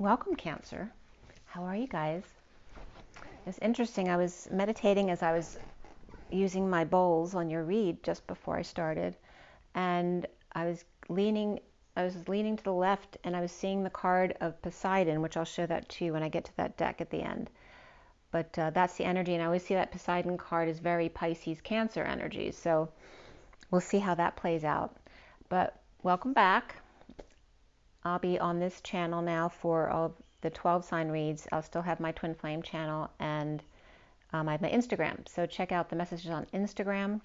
Welcome, Cancer. How are you guys? It's interesting. I was meditating as I was using my bowls on your read just before I started, and I was leaning to the left, and I was seeing the card of Poseidon, which I'll show that to you when I get to that deck at the end. But that's the energy, and I always see that Poseidon card is very Pisces Cancer energy. So we'll see how that plays out. But welcome back. I'll be on this channel now for all of the 12 sign reads. I'll still have my Twin Flame channel, and I have my Instagram. So check out the messages on Instagram.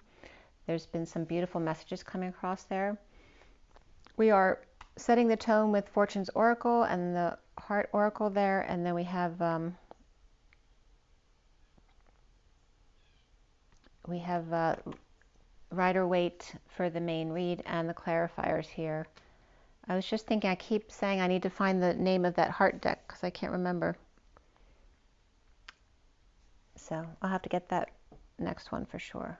There's been some beautiful messages coming across there. We are setting the tone with Fortune's Oracle and the Heart Oracle there, and then we have Rider-Waite for the main read and the clarifiers here. I was just thinking, I keep saying I need to find the name of that heart deck because I can't remember. So I'll have to get that next one for sure.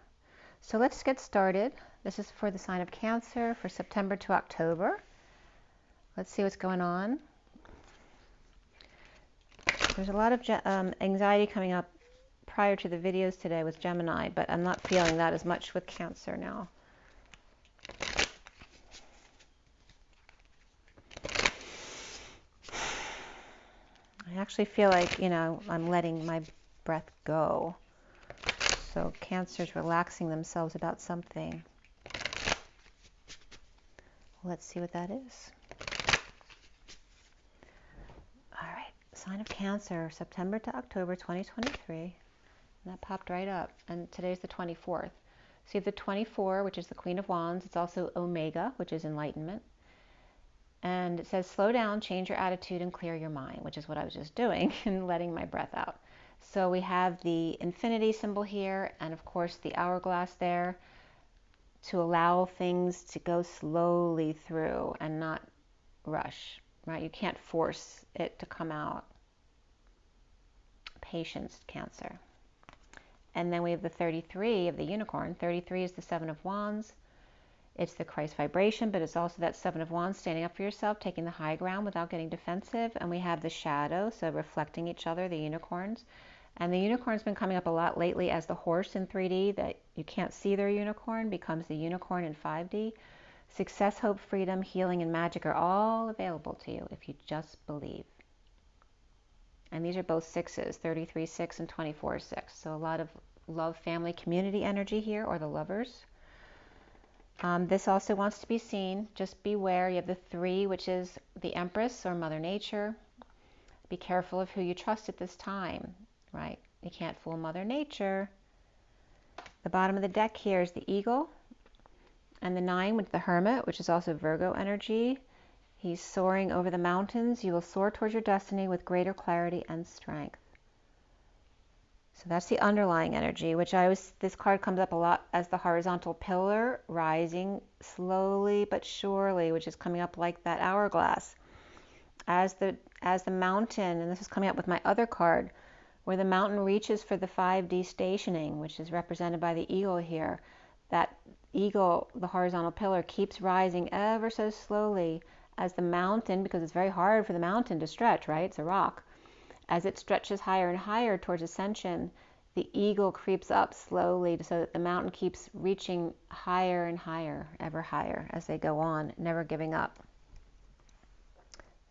So let's get started. This is for the sign of Cancer for September to October. Let's see what's going on. There's a lot of anxiety coming up prior to the videos today with Gemini, but I'm not feeling that as much with Cancer now. I actually feel like, I'm letting my breath go. So Cancer's relaxing themselves about something. Let's see what that is. All right, sign of Cancer, September to October 2023. And that popped right up. And today's the 24th. So you have the 24, which is the Queen of Wands. It's also Omega, which is enlightenment. And it says, slow down, change your attitude, and clear your mind, which is what I was just doing and letting my breath out. So we have the infinity symbol here, and of course the hourglass there to allow things to go slowly through and not rush, right? You can't force it to come out. Patience, Cancer. And then we have the 33 of the unicorn. 33 is the Seven of Wands. It's the Christ vibration, but it's also that Seven of Wands, standing up for yourself, taking the high ground without getting defensive. And we have the shadow, so reflecting each other, the unicorns. And the unicorn's been coming up a lot lately as the horse in 3D, that you can't see their unicorn, becomes the unicorn in 5D. Success, hope, freedom, healing, and magic are all available to you if you just believe. And these are both sixes, 33-6 and 24-6. So a lot of love, family, community energy here, or the lovers. This also wants to be seen. Just beware. You have the 3, which is the Empress or Mother Nature. Be careful of who you trust at this time, right? You can't fool Mother Nature. The bottom of the deck here is the Eagle. And the 9 with the Hermit, which is also Virgo energy. He's soaring over the mountains. You will soar towards your destiny with greater clarity and strength. So that's the underlying energy, which this card comes up a lot as the horizontal pillar, rising slowly but surely, which is coming up like that hourglass. As the mountain, and this is coming up with my other card, where the mountain reaches for the 5D stationing, which is represented by the eagle here. That eagle, the horizontal pillar, keeps rising ever so slowly as the mountain, because it's very hard for the mountain to stretch, right? It's a rock. As it stretches higher and higher towards ascension, the eagle creeps up slowly so that the mountain keeps reaching higher and higher, ever higher as they go on, never giving up,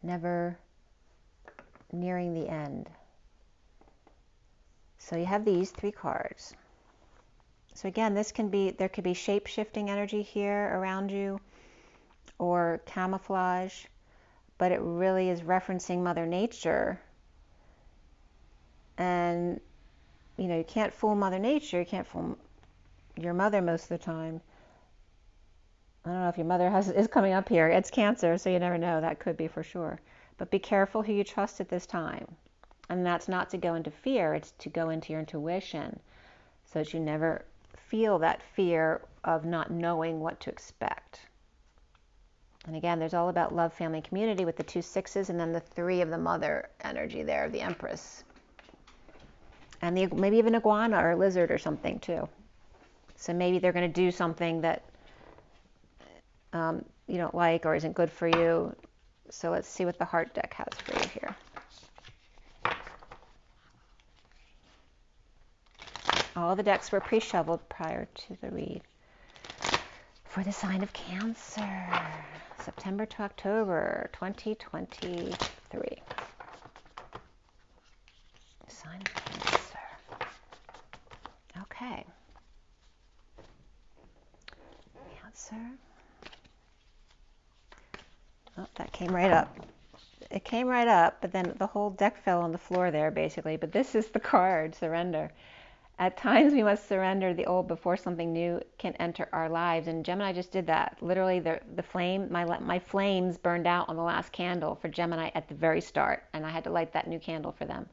never nearing the end. So you have these 3 cards. So again, there could be shape-shifting energy here around you or camouflage, but it really is referencing Mother Nature. And, you can't fool Mother Nature. You can't fool your mother most of the time. I don't know if your mother is coming up here. It's Cancer, so you never know. That could be for sure. But be careful who you trust at this time. And that's not to go into fear. It's to go into your intuition so that you never feel that fear of not knowing what to expect. And again, there's all about love, family, community with the 2 6s and then the 3 of the mother energy there of the Empress. And maybe even iguana or lizard or something too. So maybe they're going to do something that you don't like or isn't good for you. So let's see what the heart deck has for you here. All the decks were pre-shuffled prior to the read. For the sign of Cancer, September to October 2023. Sign of Cancer. Okay. Cancer. Oh, that came right up. It came right up, but then the whole deck fell on the floor there, basically. But this is the card, surrender. At times we must surrender the old before something new can enter our lives. And Gemini just did that. Literally, the flame, my flames burned out on the last candle for Gemini at the very start, and I had to light that new candle for them.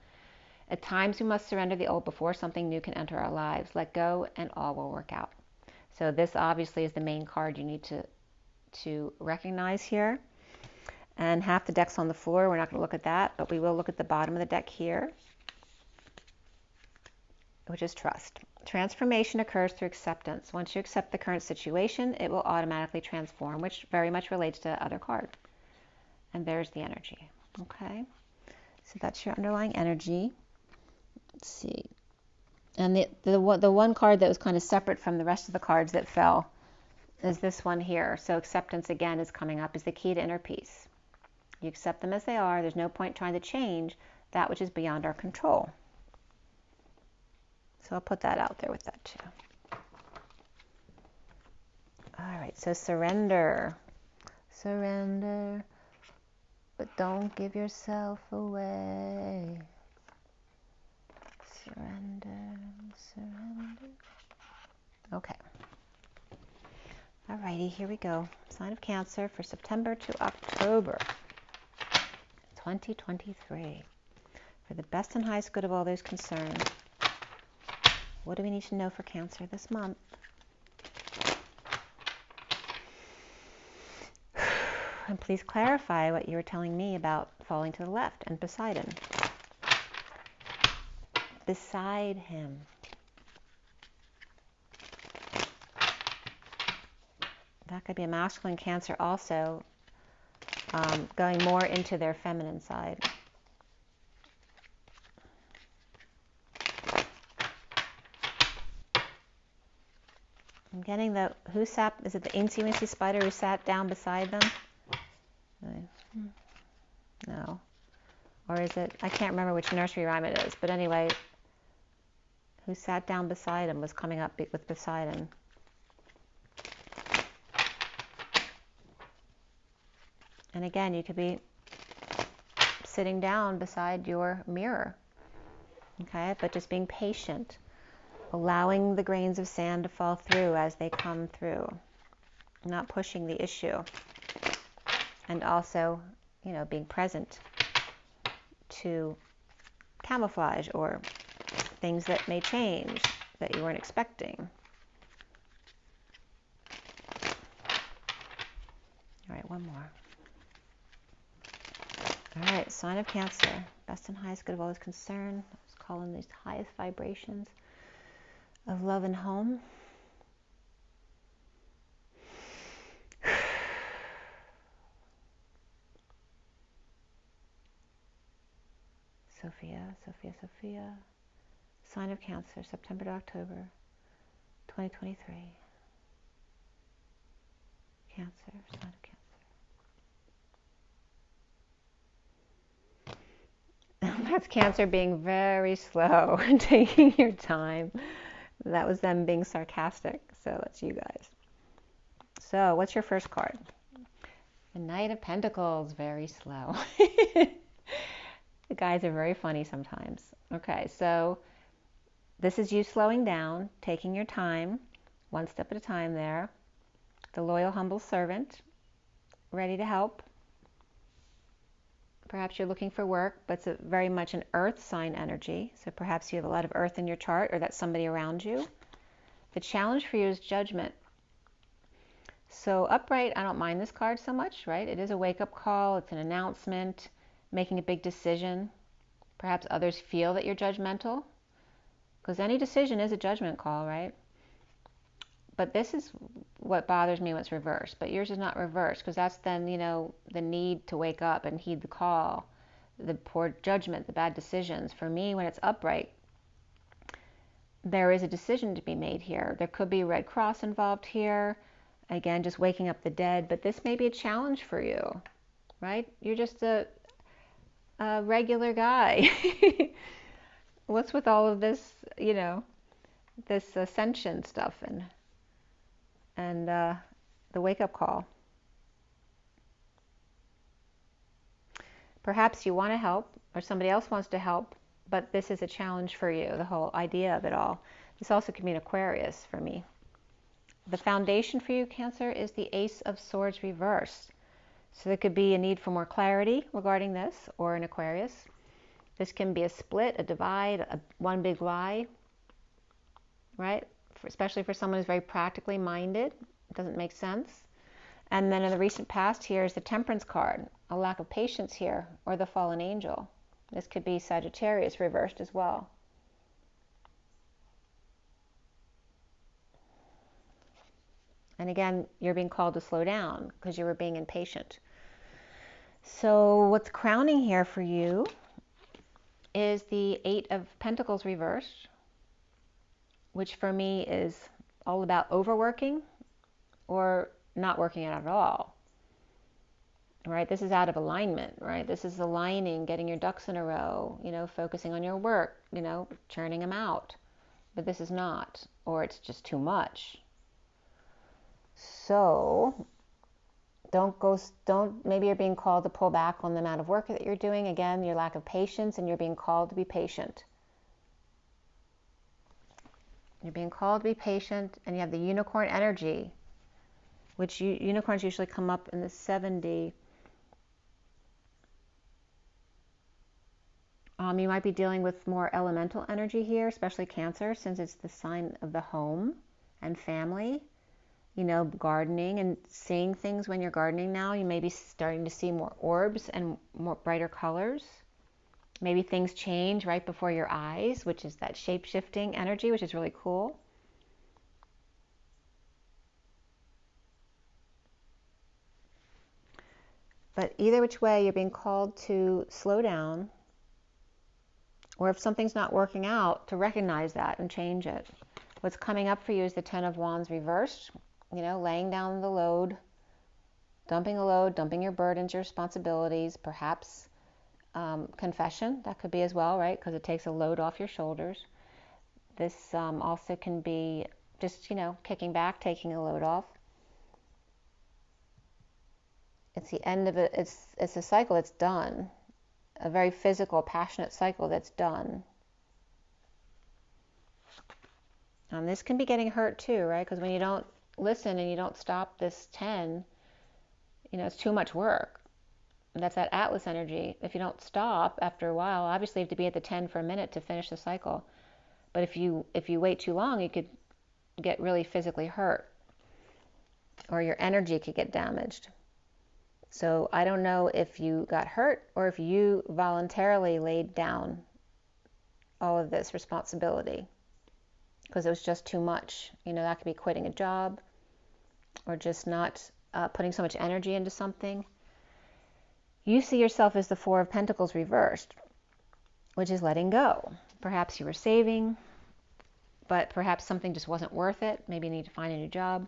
At times we must surrender the old before something new can enter our lives. Let go, and all will work out. So this obviously is the main card you need to recognize here. And half the deck's on the floor. We're not going to look at that, but we will look at the bottom of the deck here, which is trust. Transformation occurs through acceptance. Once you accept the current situation, it will automatically transform, which very much relates to the other card. And there's the energy. Okay, so that's your underlying energy. Let's see. And the one card that was kind of separate from the rest of the cards that fell is this one here. So acceptance again is coming up, is the key to inner peace. You accept them as they are. There's no point trying to change that which is beyond our control. So I'll put that out there with that too. All right, so surrender. Surrender, but don't give yourself away. Surrender, surrender. Okay. All righty, here we go. Sign of Cancer for September to October 2023. For the best and highest good of all those concerned. What do we need to know for Cancer this month? And please clarify what you were telling me about falling to the left and Poseidon. Beside him. That could be a masculine Cancer also, going more into their feminine side. I'm getting the, is it the Incy Wincy spider who sat down beside them? No. Or is it, I can't remember which nursery rhyme it is, but anyway, who sat down beside him was coming up with Poseidon. And again, you could be sitting down beside your mirror, okay? But just being patient, allowing the grains of sand to fall through as they come through, not pushing the issue. And also, you know, being present to camouflage or things that may change that you weren't expecting. All right, one more. All right, sign of Cancer. Best and highest good of all is concerned. Let's call in these highest vibrations of love and home. Sophia, Sophia, Sophia. Sign of Cancer, September to October 2023. Cancer, sign of Cancer. That's Cancer being very slow and taking your time. That was them being sarcastic, so that's you guys. So, what's your first card? The Knight of Pentacles, very slow. The guys are very funny sometimes. Okay, so this is you slowing down, taking your time, one step at a time there. The loyal, humble servant, ready to help. Perhaps you're looking for work, but it's very much an earth sign energy. So perhaps you have a lot of earth in your chart, or that's somebody around you. The challenge for you is judgment. So upright, I don't mind this card so much, right? It is a wake-up call. It's an announcement, making a big decision. Perhaps others feel that you're judgmental, because any decision is a judgment call, right? But this is what bothers me when it's reversed. But yours is not reversed, because that's then, you know, the need to wake up and heed the call, the poor judgment, the bad decisions. For me, when it's upright, there is a decision to be made here. There could be a Red Cross involved here. Again, just waking up the dead. But this may be a challenge for you, right? You're just a regular guy. What's with all of this, you know, this ascension stuff and the wake-up call? Perhaps you want to help, or somebody else wants to help, but this is a challenge for you, the whole idea of it all. This also could be an Aquarius for me. The foundation for you, Cancer, is the Ace of Swords reversed. So there could be a need for more clarity regarding this, or an Aquarius. This can be a split, a divide, one big lie, right? Especially for someone who's very practically minded. It doesn't make sense. And then in the recent past, here's the Temperance card, a lack of patience here, or the fallen angel. This could be Sagittarius reversed as well. And again, you're being called to slow down because you were being impatient. So what's crowning here for you is the Eight of Pentacles reversed, which for me is all about overworking or not working out at all, right? This is out of alignment, right? This is aligning, getting your ducks in a row, you know, focusing on your work, you know, churning them out. But this is not, or it's just too much. So maybe you're being called to pull back on the amount of work that you're doing. Again, your lack of patience, and you're being called to be patient. You're being called to be patient, and you have the unicorn energy, which unicorns usually come up in the 70. You might be dealing with more elemental energy here, especially Cancer, since it's the sign of the home and family. You know, gardening and seeing things when you're gardening now. You may be starting to see more orbs and more brighter colors. Maybe things change right before your eyes, which is that shape-shifting energy, which is really cool. But either which way, you're being called to slow down, or if something's not working out, to recognize that and change it. What's coming up for you is the Ten of Wands reversed. You know, laying down the load, dumping your burdens, your responsibilities, perhaps confession. That could be as well, right? Because it takes a load off your shoulders. This also can be just, you know, kicking back, taking a load off. It's the end of it. It's a cycle that's done. A very physical, passionate cycle that's done. This can be getting hurt too, right? Because when you don't listen and you don't stop this 10, you know, it's too much work. And that's that Atlas energy. If you don't stop after a while, obviously you have to be at the 10 for a minute to finish the cycle. But if you wait too long, you could get really physically hurt, or your energy could get damaged. So I don't know if you got hurt or if you voluntarily laid down all of this responsibility because it was just too much. You know, that could be quitting a job or just not putting so much energy into something. You see yourself as the Four of Pentacles reversed, which is letting go. Perhaps you were saving, but perhaps something just wasn't worth it. Maybe you need to find a new job,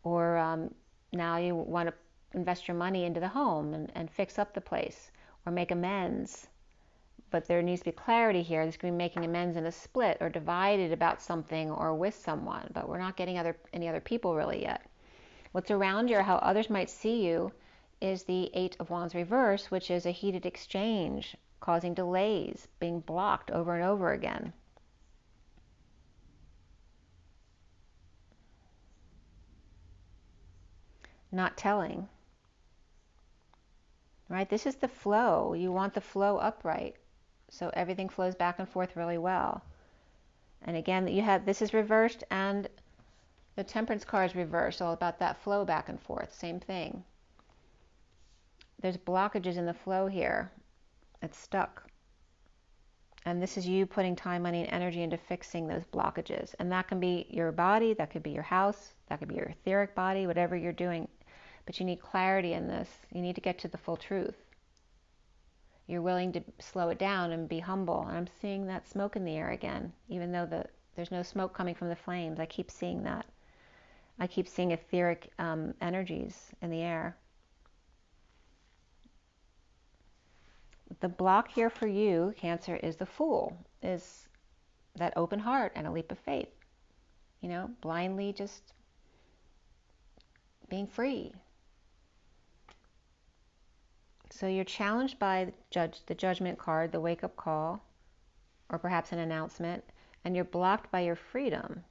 or now you want to invest your money into the home and fix up the place or make amends. But there needs to be clarity here. There's going to be making amends in a split or divided about something or with someone, but we're not getting any other people really yet. What's around you or how others might see you is the Eight of Wands reverse, which is a heated exchange causing delays, being blocked over and over again. Not telling. Right? This is the flow. You want the flow upright, so everything flows back and forth really well. And again, you have this is reversed and the Temperance card is reversed, all about that flow back and forth. Same thing. There's blockages in the flow here. It's stuck. And this is you putting time, money, and energy into fixing those blockages. And that can be your body, that could be your house, that could be your etheric body, whatever you're doing. But you need clarity in this. You need to get to the full truth. You're willing to slow it down and be humble. And I'm seeing that smoke in the air again, even though there's no smoke coming from the flames. I keep seeing that. I keep seeing etheric energies in the air. The block here for you, Cancer, is the Fool, is that open heart and a leap of faith. You know, blindly just being free. So you're challenged by the Judgment card, the wake-up call, or perhaps an announcement, and you're blocked by your freedom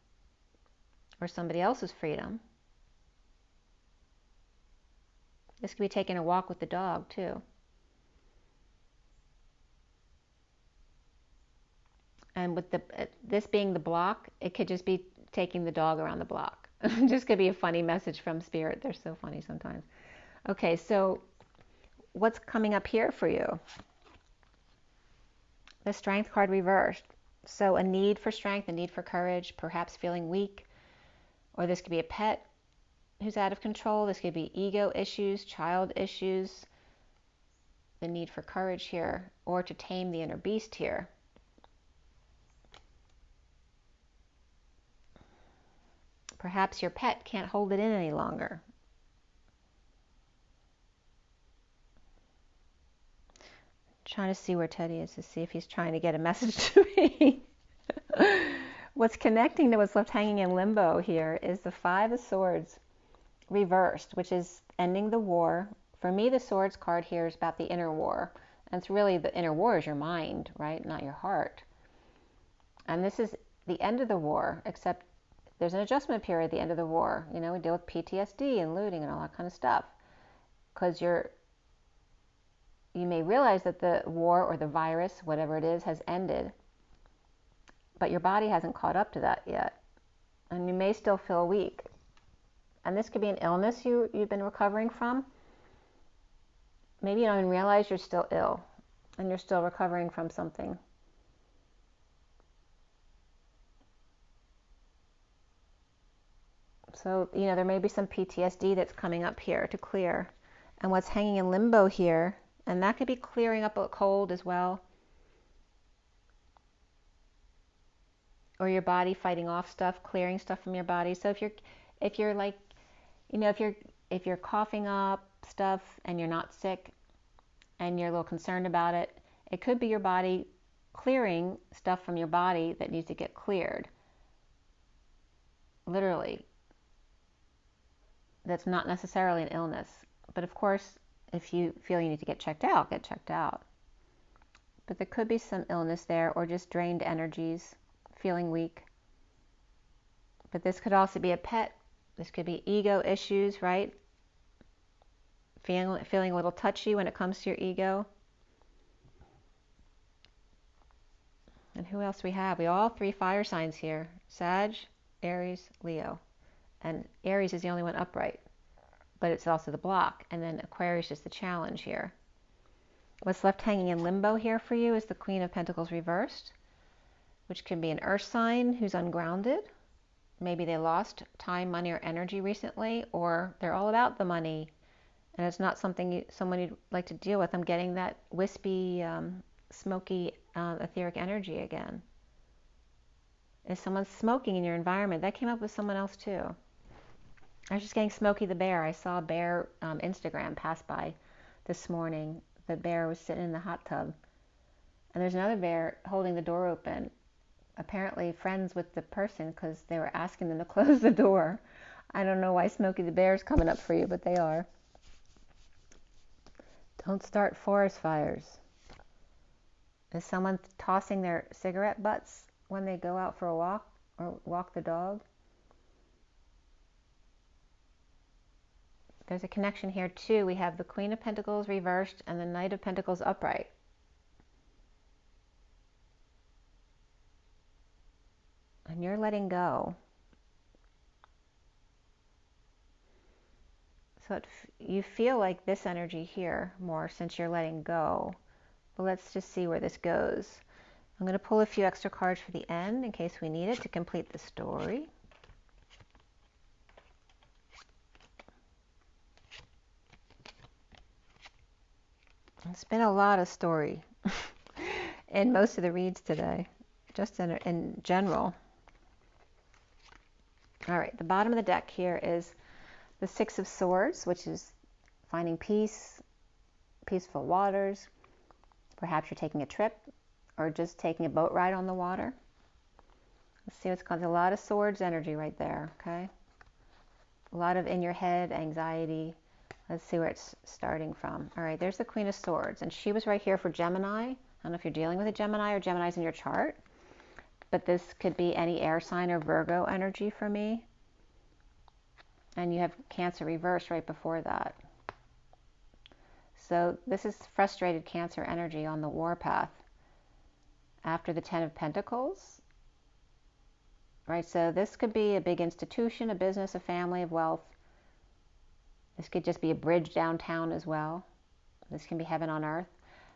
or somebody else's freedom. This could be taking a walk with the dog, too. And with this being the block, it could just be taking the dog around the block. Just could be a funny message from Spirit. They're so funny sometimes. Okay, so what's coming up here for you? The Strength card reversed. So a need for strength, a need for courage, perhaps feeling weak. Or this could be a pet who's out of control. This could be ego issues, child issues. The need for courage here. Or to tame the inner beast here. Perhaps your pet can't hold it in any longer. Trying to see where Teddy is to see if he's trying to get a message to me. What's connecting to what's left hanging in limbo here is the Five of Swords reversed, which is ending the war. For me, the Swords card here is about the inner war. And it's really the inner war is your mind, right? Not your heart. And this is the end of the war, except there's an adjustment period at the end of the war. You know, we deal with PTSD and looting and all that kind of stuff. Because you may realize that the war or the virus, whatever it is, has ended. But your body hasn't caught up to that yet. And you may still feel weak. And this could be an illness you've been recovering from. Maybe you don't even realize you're still ill. And you're still recovering from something. So, you know, there may be some PTSD that's coming up here to clear. And what's hanging in limbo here, and that could be clearing up a cold as well. Or your body fighting off stuff, clearing stuff from your body. So if you're like, you know, if you're coughing up stuff and you're not sick and you're a little concerned about it, it could be your body clearing stuff from your body that needs to get cleared. Literally. That's not necessarily an illness. But of course, if you feel you need to get checked out, get checked out. But there could be some illness there or just drained energies, feeling weak. But this could also be a pet. This could be ego issues, right? Feeling a little touchy when it comes to your ego. And who else we have? We all 3 fire signs here. Sag, Aries, Leo. And Aries is the only one upright. But it's also the block. And then Aquarius is the challenge here. What's left hanging in limbo here for you is the Queen of Pentacles reversed, which can be an earth sign who's ungrounded. Maybe they lost time, money, or energy recently, or they're all about the money, and it's not something someone you'd like to deal with. I'm getting that wispy, smoky, etheric energy again. Is someone smoking in your environment? That came up with someone else too. I was just getting Smokey the Bear. I saw a bear Instagram pass by this morning. The bear was sitting in the hot tub. And there's another bear holding the door open. Apparently friends with the person because they were asking them to close the door. I don't know why Smokey the Bear is coming up for you, but they are. Don't start forest fires. Is someone tossing their cigarette butts when they go out for a walk or walk the dog? There's a connection here too. We have the Queen of Pentacles reversed and the Knight of Pentacles upright. And you're letting go. So you feel like this energy here more since you're letting go. But let's just see where this goes. I'm going to pull a few extra cards for the end in case we need it to complete the story. It's been a lot of story in most of the reads today, just in general. All right, the bottom of the deck here is the Six of Swords, which is finding peace, peaceful waters. Perhaps you're taking a trip or just taking a boat ride on the water. Let's see what's called. A lot of swords energy right there, okay? A lot of in your head anxiety. Let's see where it's starting from. All right, there's the Queen of Swords, and she was right here for Gemini. I don't know if you're dealing with a Gemini or Gemini's in your chart, but this could be any air sign or Virgo energy for me. And you have Cancer reversed right before that. So this is frustrated Cancer energy on the warpath after the Ten of Pentacles. Right, so this could be a big institution, a business, a family of wealth. This could just be a bridge downtown as well. This can be heaven on earth.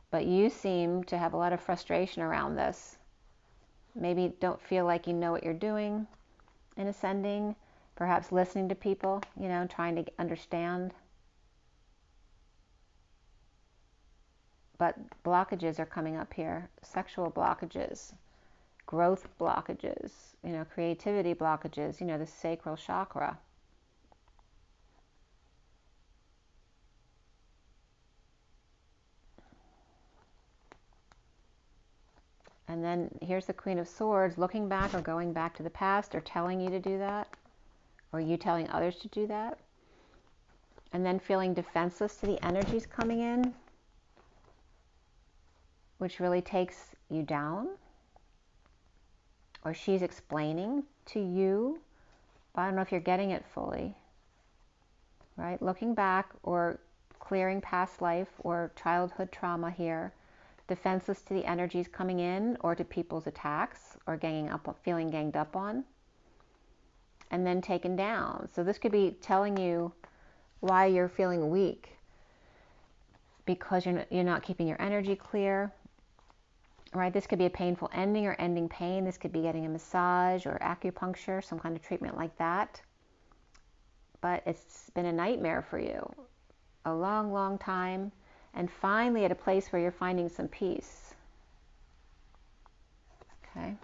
But you seem to have a lot of frustration around this. Maybe don't feel like you know what you're doing in ascending. Perhaps listening to people, you know, trying to understand. But blockages are coming up here. Sexual blockages, growth blockages, you know, creativity blockages, you know, the sacral chakra. And then here's the Queen of Swords, looking back or going back to the past or telling you to do that, or you telling others to do that. And then feeling defenseless to the energies coming in, which really takes you down. Or she's explaining to you, but I don't know if you're getting it fully. Right? Looking back or clearing past life or childhood trauma here. Defenseless to the energies coming in or to people's attacks or ganging up, feeling ganged up on, and then taken down. So this could be telling you why you're feeling weak, because you're not keeping your energy clear. Right? This could be a painful ending or ending pain. This could be getting a massage or acupuncture, some kind of treatment like that. But it's been a nightmare for you a long, long time. And finally at a place where you're finding some peace. Okay.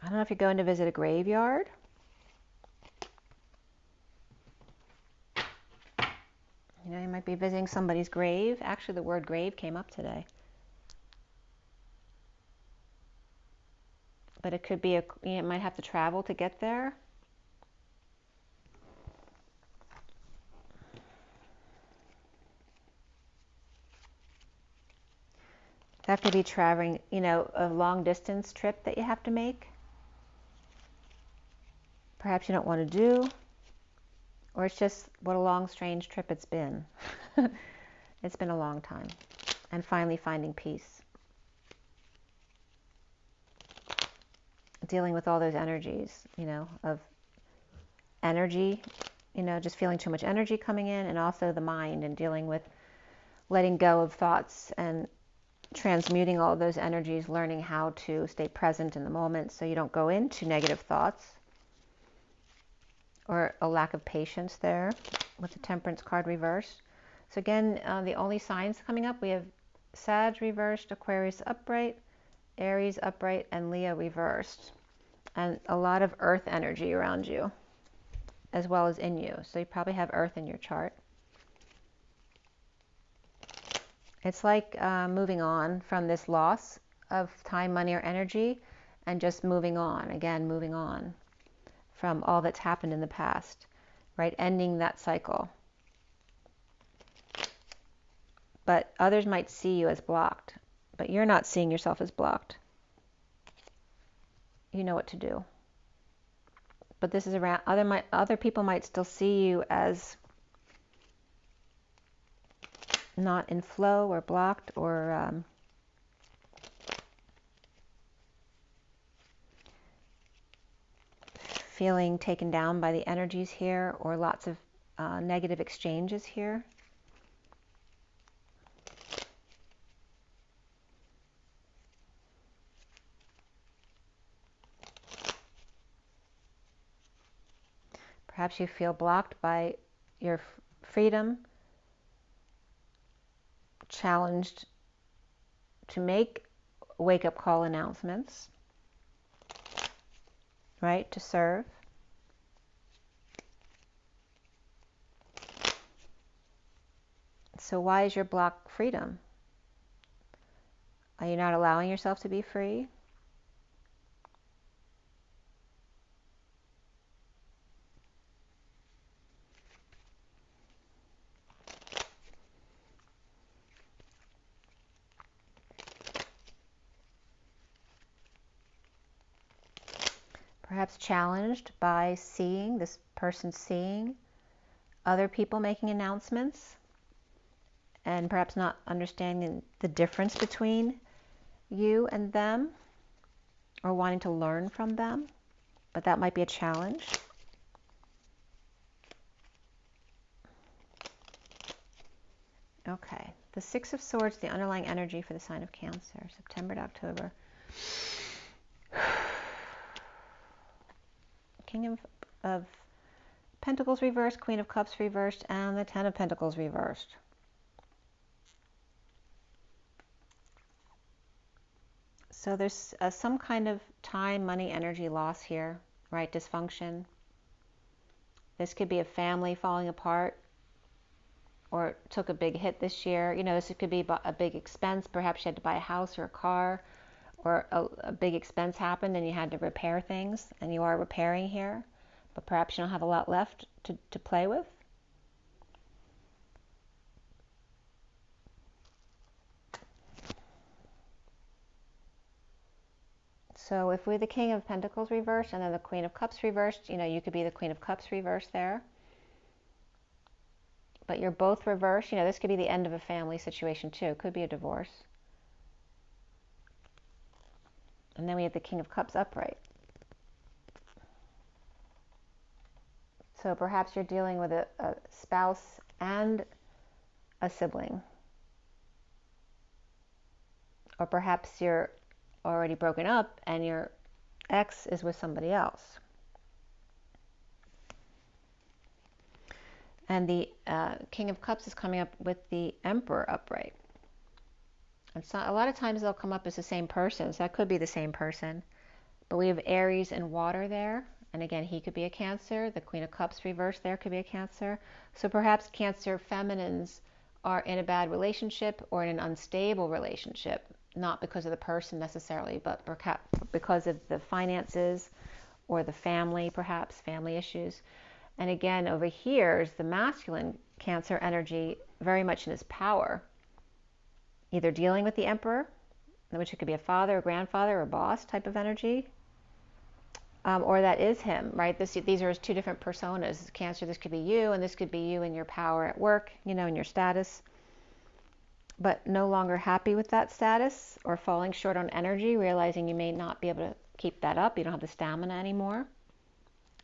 I don't know if you're going to visit a graveyard. You know, you might be visiting somebody's grave. Actually, the word grave came up today. But it could be you might have to travel to get there. That could be traveling, you know, a long distance trip that you have to make. Perhaps you don't want to do, or it's just what a long, strange trip it's been. It's been a long time. And finally finding peace. Dealing with all those energies, you know, of energy, you know, just feeling too much energy coming in, and also the mind, and dealing with letting go of thoughts and transmuting all of those energies, learning how to stay present in the moment so you don't go into negative thoughts, or a lack of patience there with the Temperance card reversed. So again, the only signs coming up, we have Sag reversed, Aquarius upright, Aries upright, and Leo reversed. And a lot of earth energy around you, as well as in you. So you probably have earth in your chart. It's like moving on from this loss of time, money, or energy, and just moving on, again, moving on from all that's happened in the past, right? Ending that cycle. But others might see you as blocked, but you're not seeing yourself as blocked. You know what to do. But this is around, other people might still see you as not in flow or blocked, or feeling taken down by the energies here, or lots of negative exchanges here. perhaps you feel blocked by your freedom, challenged to make wake-up call announcements, right, to serve. So why is your block freedom? Are you not allowing yourself to be free? Perhaps challenged by seeing this person, seeing other people making announcements, and perhaps not understanding the difference between you and them, or wanting to learn from them, but that might be a challenge. Okay, the Six of Swords, the underlying energy for the sign of Cancer, September to October. King of Pentacles reversed, Queen of Cups reversed, and the Ten of Pentacles reversed. So there's some kind of time, money, energy loss here, right? Dysfunction. This could be a family falling apart, or took a big hit this year. You know, this could be a big expense. Perhaps you had to buy a house or a car, or a big expense happened and you had to repair things, and you are repairing here, but perhaps you don't have a lot left to play with. So if we're the King of Pentacles reversed and then the Queen of Cups reversed, you know, you could be the Queen of Cups reversed there. But you're both reversed. You know, this could be the end of a family situation too. It could be a divorce. And then we have the King of Cups upright. So perhaps you're dealing with a spouse and a sibling. Or perhaps you're already broken up and your ex is with somebody else. And the King of Cups is coming up with the Emperor upright. It's not, a lot of times they'll come up as the same person, so that could be the same person. But we have Aries and water there. And again, he could be a Cancer. The Queen of Cups reversed there could be a Cancer. So perhaps Cancer feminines are in a bad relationship or in an unstable relationship. Not because of the person necessarily, but because of the finances or the family, perhaps, family issues. And again, over here is the masculine Cancer energy, very much in his power. Either dealing with the Emperor, which it could be a father, a grandfather, or a boss type of energy, or that is him, right? These are his two different personas. Cancer, this could be you, and this could be you in your power at work, you know, in your status. But no longer happy with that status, or falling short on energy, realizing you may not be able to keep that up. You don't have the stamina anymore,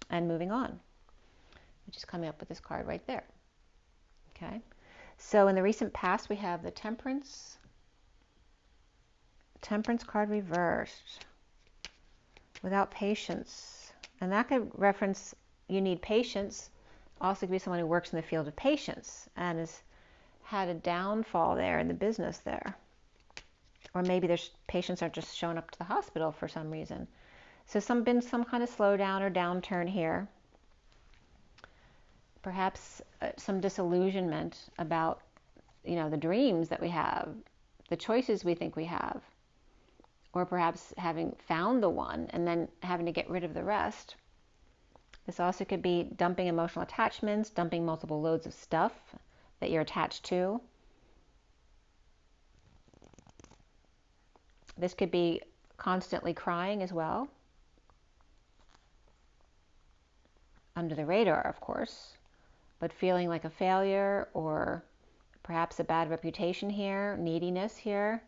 and moving on, which is coming up with this card right there. Okay, so in the recent past, we have the Temperance card reversed. Without patience, and that could reference you need patience. Also could be someone who works in the field of patience and has had a downfall there in the business there, or maybe their patients aren't just showing up to the hospital for some reason. So been some kind of slowdown or downturn here. Perhaps some disillusionment about, you know, the dreams that we have, the choices we think we have. Or perhaps having found the one and then having to get rid of the rest. This also could be dumping emotional attachments, dumping multiple loads of stuff that you're attached to. This could be constantly crying as well. Under the radar, of course, but feeling like a failure, or perhaps a bad reputation here, neediness here.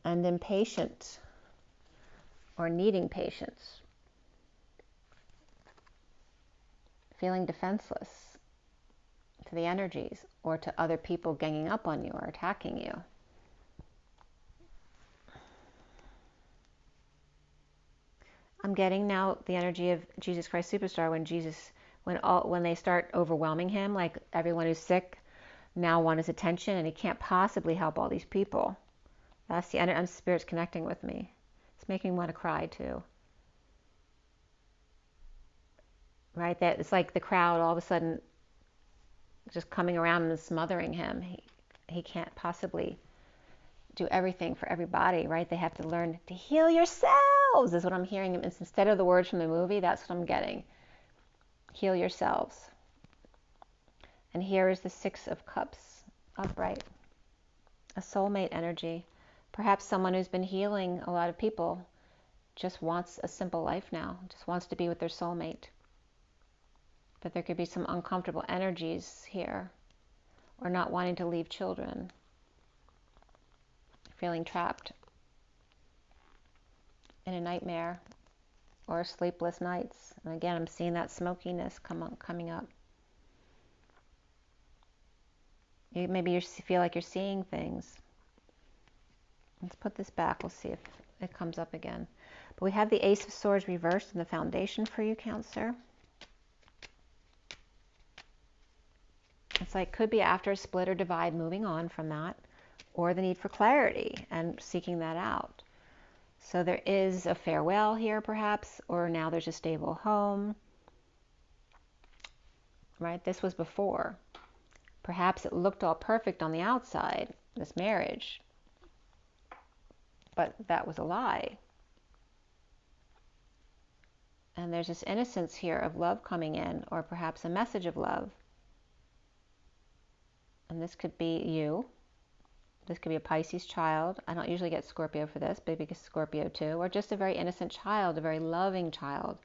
And impatient, or needing patience. Feeling defenseless to the energies, or to other people ganging up on you or attacking you. I'm getting now the energy of Jesus Christ Superstar when they start overwhelming him, like everyone who's sick now want his attention and he can't possibly help all these people. That's the energy. Spirit's connecting with me. It's making me want to cry too. Right? That it's like the crowd all of a sudden just coming around and smothering him. He can't possibly do everything for everybody, right? They have to learn to heal yourselves, is what I'm hearing. Instead of the words from the movie, that's what I'm getting. Heal yourselves. And here is the Six of Cups upright. A soulmate energy. Perhaps someone who's been healing a lot of people just wants a simple life now, just wants to be with their soulmate. But there could be some uncomfortable energies here, or not wanting to leave children, feeling trapped in a nightmare or sleepless nights. And again, I'm seeing that smokiness coming up. Maybe you feel like you're seeing things. Let's put this back. We'll see if it comes up again. But we have the Ace of Swords reversed in the foundation for you, Cancer. It's like could be after a split or divide, moving on from that, or the need for clarity and seeking that out. So there is a farewell here perhaps, or now there's a stable home. Right? This was before. Perhaps it looked all perfect on the outside, this marriage, but that was a lie. And there's this innocence here of love coming in, or perhaps a message of love. And this could be you. This could be a Pisces child. I don't usually get Scorpio for this, but maybe Scorpio too. Or just a very innocent child, a very loving child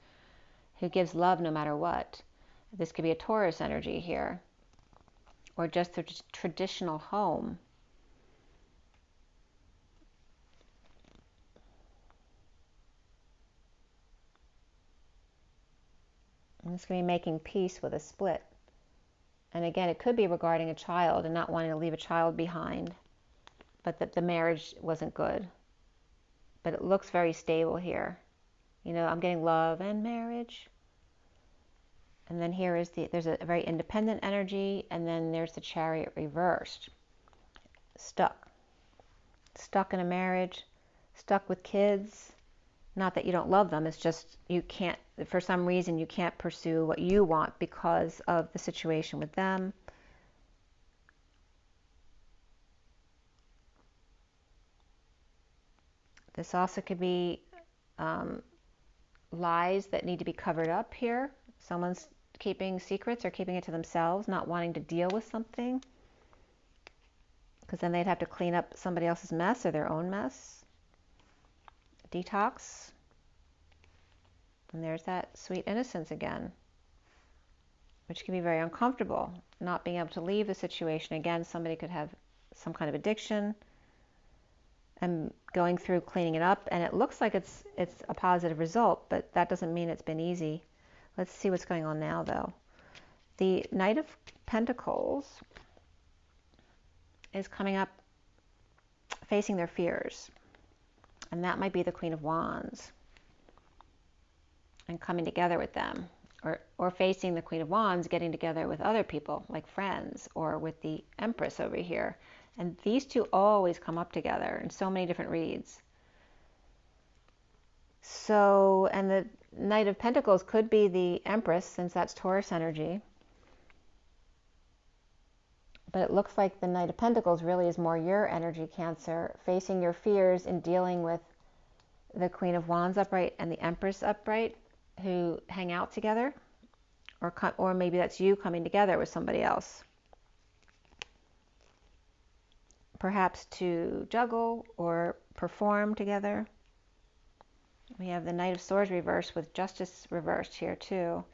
who gives love no matter what. This could be a Taurus energy here. Or just the traditional home. And it's going to be making peace with a split. And again, it could be regarding a child and not wanting to leave a child behind, but that the marriage wasn't good. But it looks very stable here. You know, I'm getting love and marriage. And then here is there's a very independent energy, and then there's the Chariot reversed. Stuck. Stuck in a marriage, stuck with kids. Not that you don't love them, it's just you can't, for some reason, you can't pursue what you want because of the situation with them. This also could be lies that need to be covered up here. Someone's keeping secrets or keeping it to themselves, not wanting to deal with something, because then they'd have to clean up somebody else's mess or their own mess. Detox. And there's that sweet innocence again, which can be very uncomfortable, not being able to leave the situation. Again, somebody could have some kind of addiction and going through cleaning it up, and it looks like it's a positive result, but that doesn't mean it's been easy. Let's see what's going on now, though. The Knight of Pentacles is coming up facing their fears, and that might be the Queen of Wands, and coming together with them, or facing the Queen of Wands, getting together with other people, like friends, or with the Empress over here. And these two always come up together in so many different reads. So, and the Knight of Pentacles could be the Empress, since that's Taurus energy. But it looks like the Knight of Pentacles really is more your energy, Cancer, facing your fears and dealing with the Queen of Wands upright and the Empress upright, who hang out together, or maybe that's you coming together with somebody else, perhaps to juggle or perform together. We have the Knight of Swords reversed with Justice reversed here too.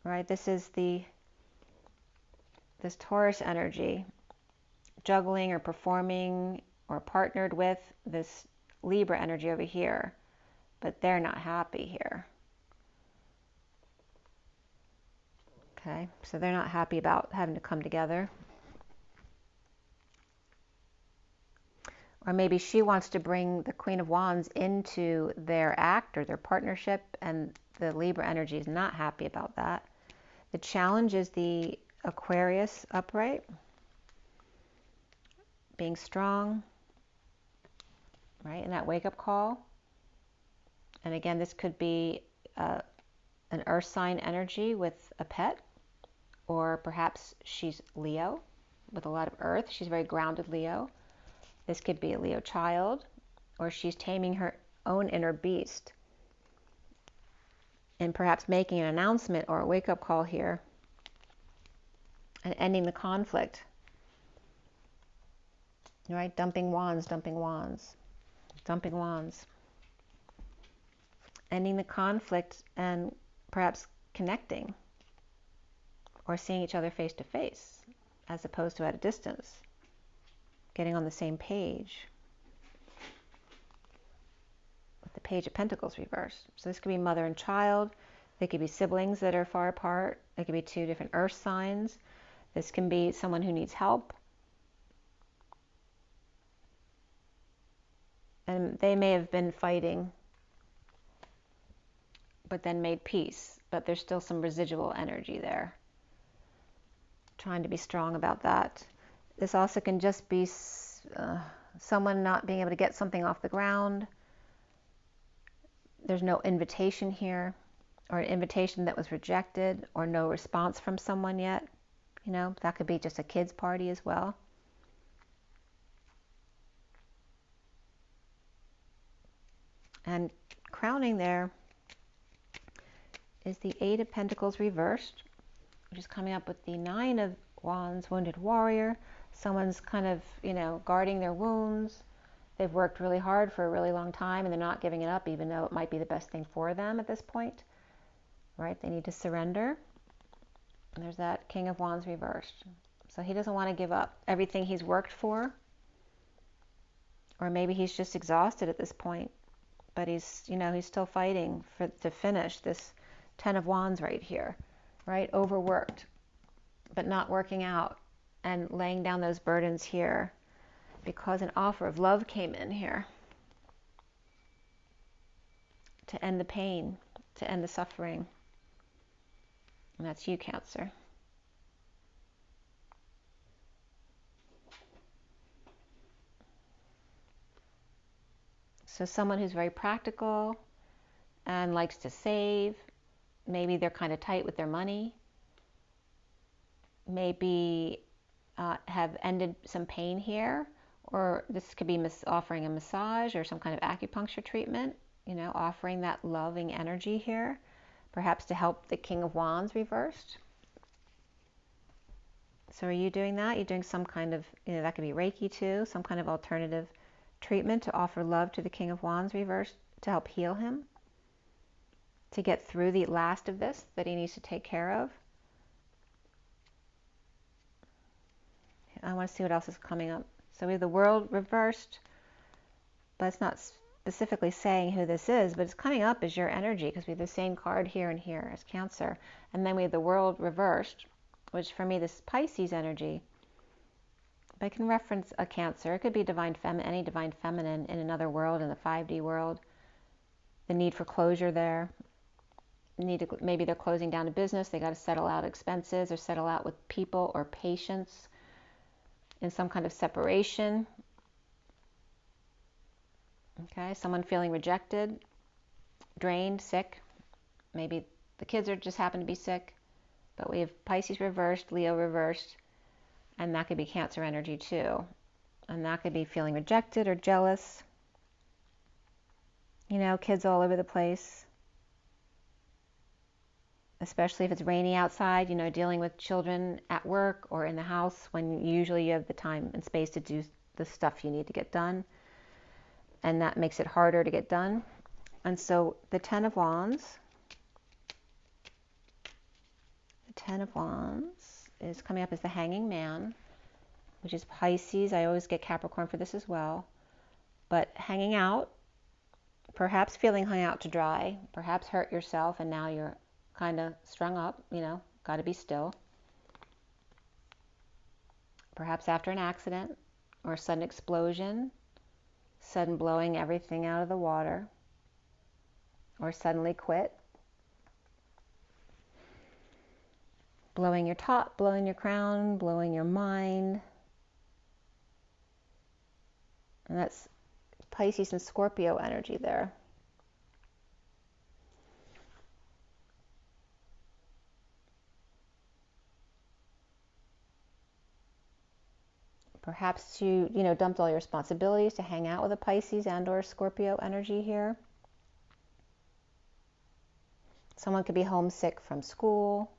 Right, this is this Taurus energy, juggling or performing or partnered with this Libra energy over here. But they're not happy here. Okay, so they're not happy about having to come together. Or maybe she wants to bring the Queen of Wands into their act or their partnership, and the Libra energy is not happy about that. The challenge is the Aquarius upright, being strong, right, in that wake-up call. And again, this could be an earth sign energy with a pet, or perhaps she's Leo with a lot of earth. She's very grounded Leo. This could be a Leo child, or she's taming her own inner beast and perhaps making an announcement or a wake-up call here and ending the conflict. Right? Dumping wands, dumping wands, dumping wands. Ending the conflict and perhaps connecting or seeing each other face to face as opposed to at a distance. Getting on the same page. With the Page of Pentacles reversed. So this could be mother and child. They could be siblings that are far apart. It could be two different earth signs. This can be someone who needs help. And they may have been fighting, but then made peace. But there's still some residual energy there. Trying to be strong about that. This also can just be someone not being able to get something off the ground. There's no invitation here, or an invitation that was rejected, or no response from someone yet. You know, that could be just a kid's party as well. And crowning there is the Eight of Pentacles reversed, which is coming up with the Nine of Wands, wounded warrior. Someone's kind of, you know, guarding their wounds. They've worked really hard for a really long time, and they're not giving it up, even though it might be the best thing for them at this point. Right? They need to surrender. And there's that King of Wands reversed. So he doesn't want to give up everything he's worked for. Or maybe he's just exhausted at this point. But he's, you know, he's still fighting to finish this Ten of Wands right here. Right? Overworked, but not working out. And laying down those burdens here. Because an offer of love came in here. To end the pain. To end the suffering. And that's you, Cancer. So someone who's very practical and likes to save. Maybe they're kind of tight with their money. Maybe have ended some pain here. Or this could be offering a massage or some kind of acupuncture treatment. You know, offering that loving energy here. Perhaps to help the King of Wands reversed. So are you doing that? You're doing some kind of, you know, that could be Reiki too. Some kind of alternative treatment to offer love to the King of Wands reversed to help heal him. To get through the last of this that he needs to take care of. I want to see what else is coming up. So we have the World reversed, but it's not specifically saying who this is, but it's coming up as your energy because we have the same card here and here as Cancer. And then we have the World reversed, which for me, this is Pisces energy. But I can reference a Cancer. It could be any divine feminine in another world, in the 5D world. The need for closure there. Maybe they're closing down a business. They got to settle out expenses or settle out with people or patients in some kind of separation. Okay, someone feeling rejected, drained, sick. Maybe the kids are just happen to be sick. But we have Pisces reversed, Leo reversed, and that could be Cancer energy too. And that could be feeling rejected or jealous. You know, kids all over the place. Especially if it's rainy outside, you know, dealing with children at work or in the house when usually you have the time and space to do the stuff you need to get done. And that makes it harder to get done. And so the Ten of Wands. The Ten of Wands is coming up as the Hanging Man, which is Pisces. I always get Capricorn for this as well. But hanging out, perhaps feeling hung out to dry, perhaps hurt yourself and now you're kind of strung up, you know, got to be still. Perhaps after an accident or a sudden explosion sudden blowing everything out of the water, or suddenly quit. Blowing your top, blowing your crown, blowing your mind. And that's Pisces and Scorpio energy there. Perhaps you dumped all your responsibilities to hang out with a Pisces and or Scorpio energy here. Someone could be homesick from school.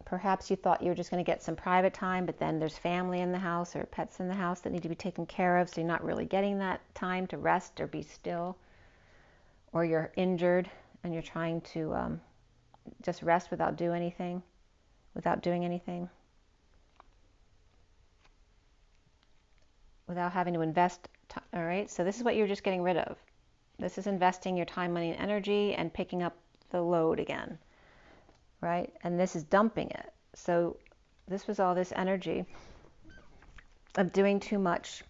Perhaps you thought you were just going to get some private time, but then there's family in the house or pets in the house that need to be taken care of, so you're not really getting that time to rest or be still. Or you're injured and you're trying to just rest without doing anything. Without having to invest. All right, so this is what you're just getting rid of. This is investing your time, money, and energy and picking up the load again, right? And this is dumping it. So this was all this energy of doing too much.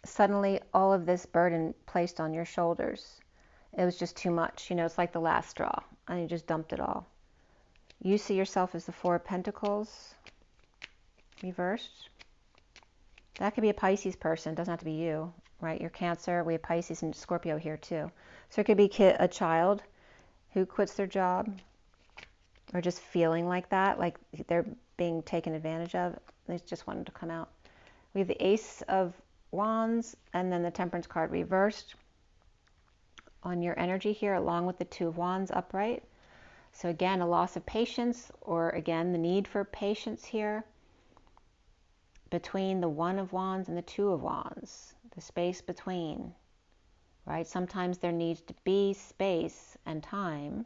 Suddenly, all of this burden placed on your shoulders. It was just too much. It's like the last straw, and you just dumped it all. You see yourself as the Four of Pentacles reversed. That could be a Pisces person. It doesn't have to be you, right? You're Cancer. We have Pisces and Scorpio here too. So it could be a child who quits their job, or just feeling like that, like they're being taken advantage of. They just wanted to come out. We have the Ace of Wands and then the Temperance card reversed on your energy here, along with the Two of Wands upright. So again, a loss of patience, or again, the need for patience here between the One of Wands and the Two of Wands, the space between, right? Sometimes there needs to be space and time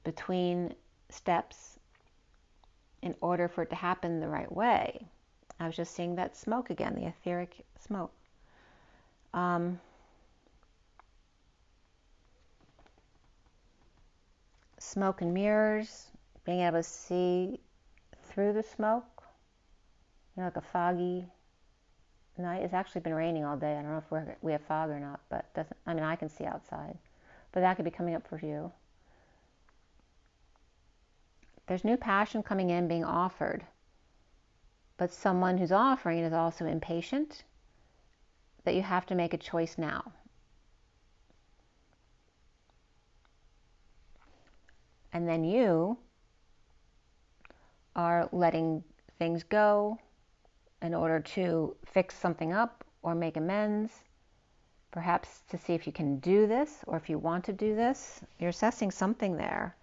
between steps in order for it to happen the right way. I was just seeing that smoke again, the etheric smoke. Smoke and mirrors, being able to see through the smoke, like a foggy night. It's actually been raining all day. I don't know if we have fog or not, but I can see outside. But that could be coming up for you. There's new passion coming in, being offered. But someone who's offering is also impatient, that you have to make a choice now. And then you are letting things go in order to fix something up or make amends, perhaps to see if you can do this or if you want to do this. You're assessing something there.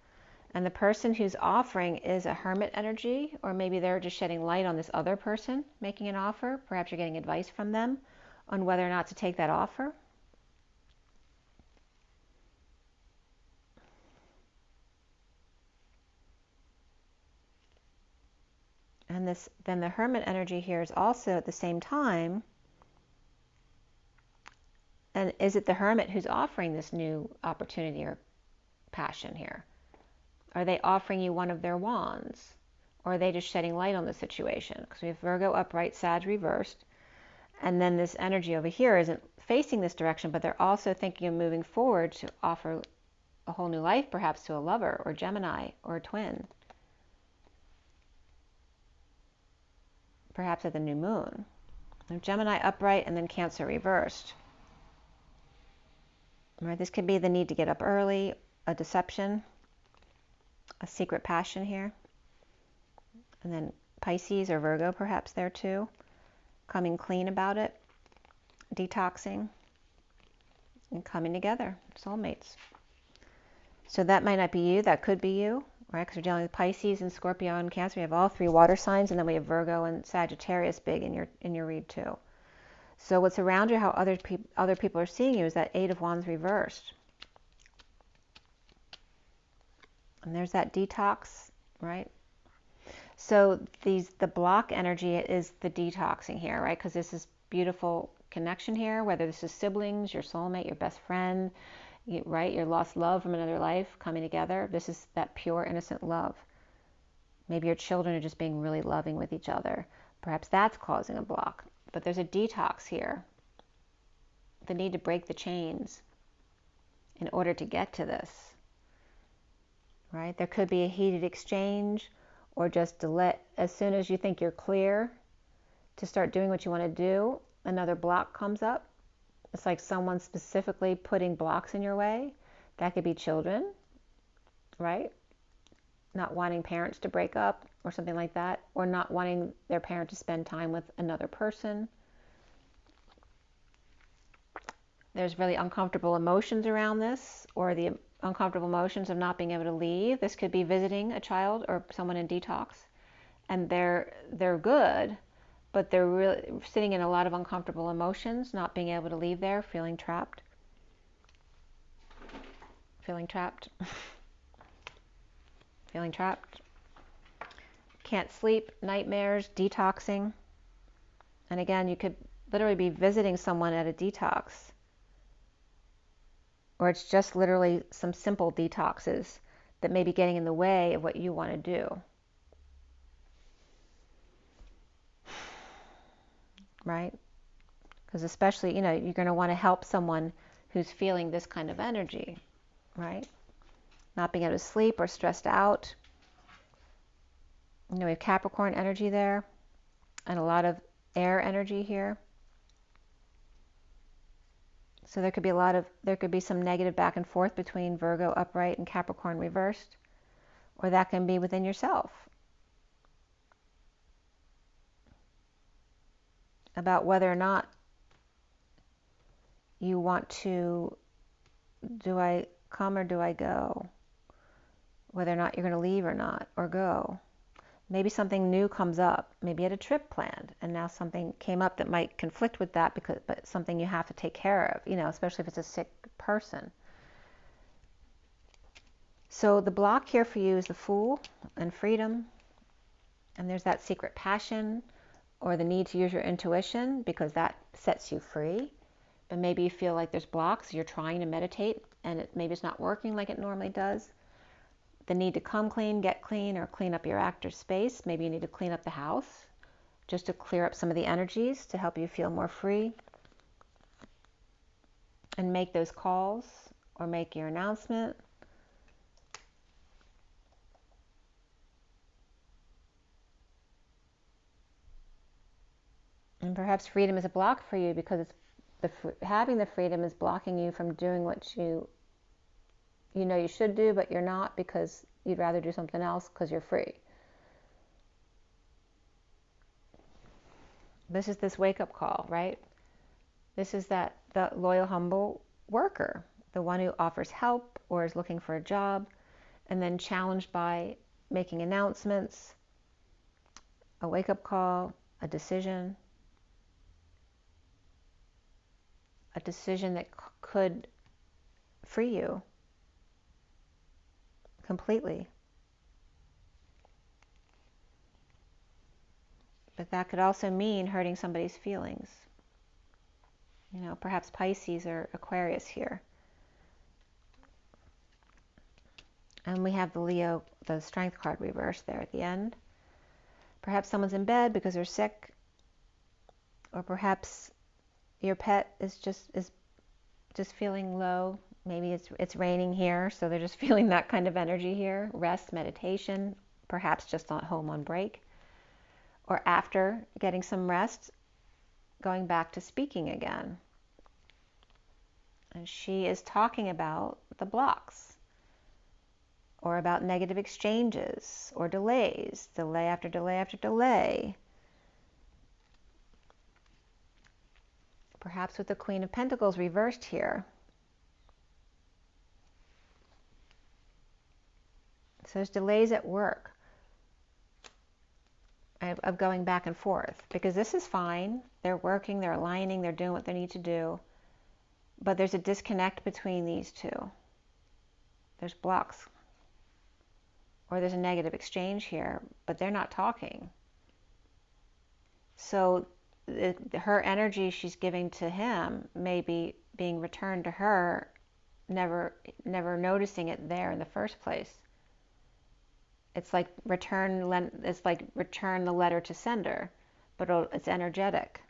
And the person who's offering is a hermit energy, or maybe they're just shedding light on this other person making an offer. Perhaps you're getting advice from them on whether or not to take that offer. And then the hermit energy here is also at the same time. And is it the hermit who's offering this new opportunity or passion here? Are they offering you one of their wands? Or are they just shedding light on the situation? Because we have Virgo upright, Sag reversed. And then this energy over here isn't facing this direction, but they're also thinking of moving forward to offer a whole new life, perhaps to a lover or Gemini or a twin. Perhaps at the new moon. Gemini upright and then Cancer reversed. Right, this could be the need to get up early, a deception, a secret passion here. And then Pisces or Virgo perhaps there too. Coming clean about it, detoxing, and coming together, soulmates. So that might not be you, that could be you, right? Because we're dealing with Pisces and Scorpio and Cancer. We have all three water signs, and then we have Virgo and Sagittarius big in your read too. So what's around you, how other people are seeing you, is that Eight of Wands reversed. And there's that detox, right? So the block energy is the detoxing here, right? Because this is beautiful connection here, whether this is siblings, your soulmate, your best friend, right? Your lost love from another life coming together. This is that pure, innocent love. Maybe your children are just being really loving with each other. Perhaps that's causing a block. But there's a detox here. The need to break the chains in order to get to this, right? There could be a heated exchange, or just to let, as soon as you think you're clear to start doing what you want to do, another block comes up. It's like someone specifically putting blocks in your way. That could be children, right? Not wanting parents to break up or something like that, or not wanting their parent to spend time with another person. There's really uncomfortable emotions around this, or the uncomfortable emotions of not being able to leave. This could be visiting a child or someone in detox, and they're good, but they're really sitting in a lot of uncomfortable emotions, not being able to leave there, feeling trapped. Feeling trapped. Feeling trapped. Can't sleep, nightmares, detoxing. And again, you could literally be visiting someone at a detox. Or it's just literally some simple detoxes that may be getting in the way of what you want to do. Right? Because especially, you're going to want to help someone who's feeling this kind of energy, right? Not being able to sleep or stressed out. We have Capricorn energy there, and a lot of air energy here. So there could be some negative back and forth between Virgo upright and Capricorn reversed, or that can be within yourself. About whether or not you want to, do I come or do I go? Whether or not you're going to leave or not, or go. Maybe something new comes up. Maybe you had a trip planned, and now something came up that might conflict with that, but something you have to take care of, especially if it's a sick person. So the block here for you is the Fool and freedom. And there's that secret passion, or the need to use your intuition, because that sets you free. But maybe you feel like there's blocks. You're trying to meditate, and maybe it's not working like it normally does. The need to come clean, get clean, or clean up your active space. Maybe you need to clean up the house just to clear up some of the energies to help you feel more free. And make those calls or make your announcement. And perhaps freedom is a block for you because having the freedom is blocking you from doing what you should do, but you're not, because you'd rather do something else because you're free. This is this wake-up call, right? This is the loyal, humble worker, the one who offers help or is looking for a job, and then challenged by making announcements, a wake-up call, a decision that could free you completely. But that could also mean hurting somebody's feelings. Perhaps Pisces or Aquarius here. And we have the Leo, the Strength card reversed there at the end. Perhaps someone's in bed because they're sick. Or perhaps your pet is just feeling low. Maybe it's raining here, so they're just feeling that kind of energy here. Rest, meditation, perhaps just not home on break. Or after getting some rest, going back to speaking again. And she is talking about the blocks, or about negative exchanges, or delays, delay after delay after delay. Perhaps with the Queen of Pentacles reversed here. So there's delays at work of going back and forth, because this is fine. They're working, they're aligning, they're doing what they need to do. But there's a disconnect between these two. There's blocks. Or there's a negative exchange here, but they're not talking. So her energy she's giving to him may be being returned to her, never noticing it there in the first place. It's like return the letter to sender. but it's energetic.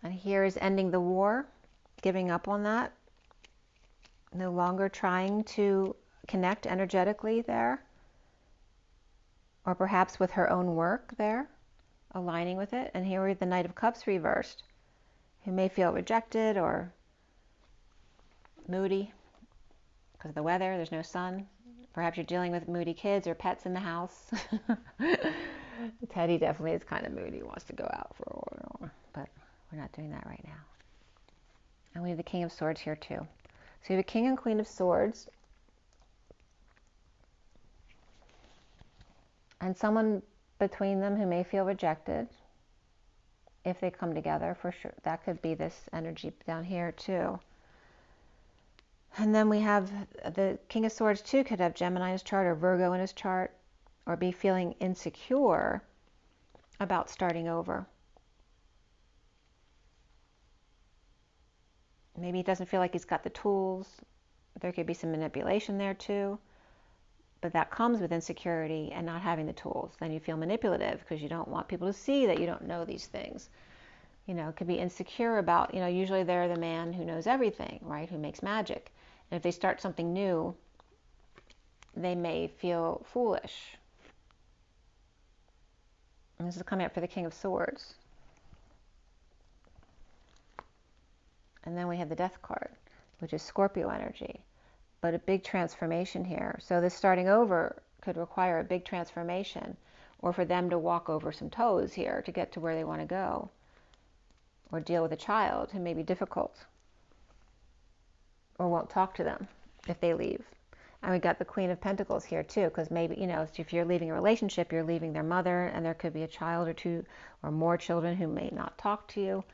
And here is ending the war, giving up on that, no longer trying to connect energetically there, or perhaps with her own work there, aligning with it. And here we have the Knight of Cups reversed, who may feel rejected or moody because of the weather. There's no sun. Perhaps you're dealing with moody kids or pets in the house. Teddy definitely is kind of moody, wants to go out for a while, but we're not doing that right now. And we have the King of Swords here too. So you have a King and Queen of Swords. And someone between them who may feel rejected if they come together, for sure. That could be this energy down here too. And then we have the King of Swords too, could have Gemini in his chart or Virgo in his chart, or be feeling insecure about starting over. Maybe he doesn't feel like he's got the tools. There could be some manipulation there too. But that comes with insecurity and not having the tools. Then you feel manipulative because you don't want people to see that you don't know these things. You know, it could be insecure about, you know, usually they're the man who knows everything, right? Who makes magic. And if they start something new, they may feel foolish. And this is coming up for the King of Swords. And then we have the Death card, which is Scorpio energy, but a big transformation here. So this starting over could require a big transformation, or for them to walk over some toes here to get to where they want to go, or deal with a child who may be difficult or won't talk to them if they leave. And we got the Queen of Pentacles here too, because maybe, you know, if you're leaving a relationship, you're leaving their mother, and there could be a child or two or more children who may not talk to you.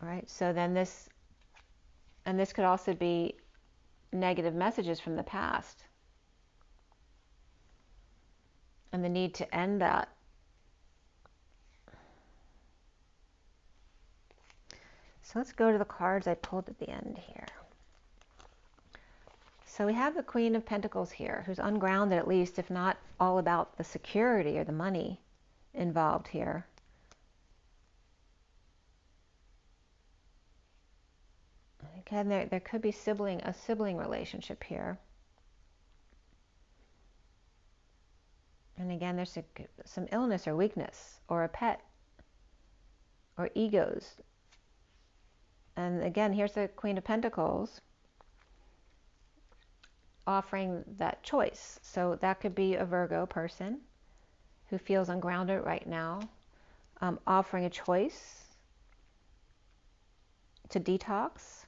All right, so then this, and this could also be negative messages from the past, and the need to end that. So let's go to the cards I pulled at the end here. So we have the Queen of Pentacles here, who's ungrounded at least, if not all about the security or the money involved here. Again, there could be a sibling relationship here. And again, there's some illness or weakness, or a pet, or egos. And again, here's the Queen of Pentacles offering that choice. So that could be a Virgo person who feels ungrounded right now, offering a choice to detox,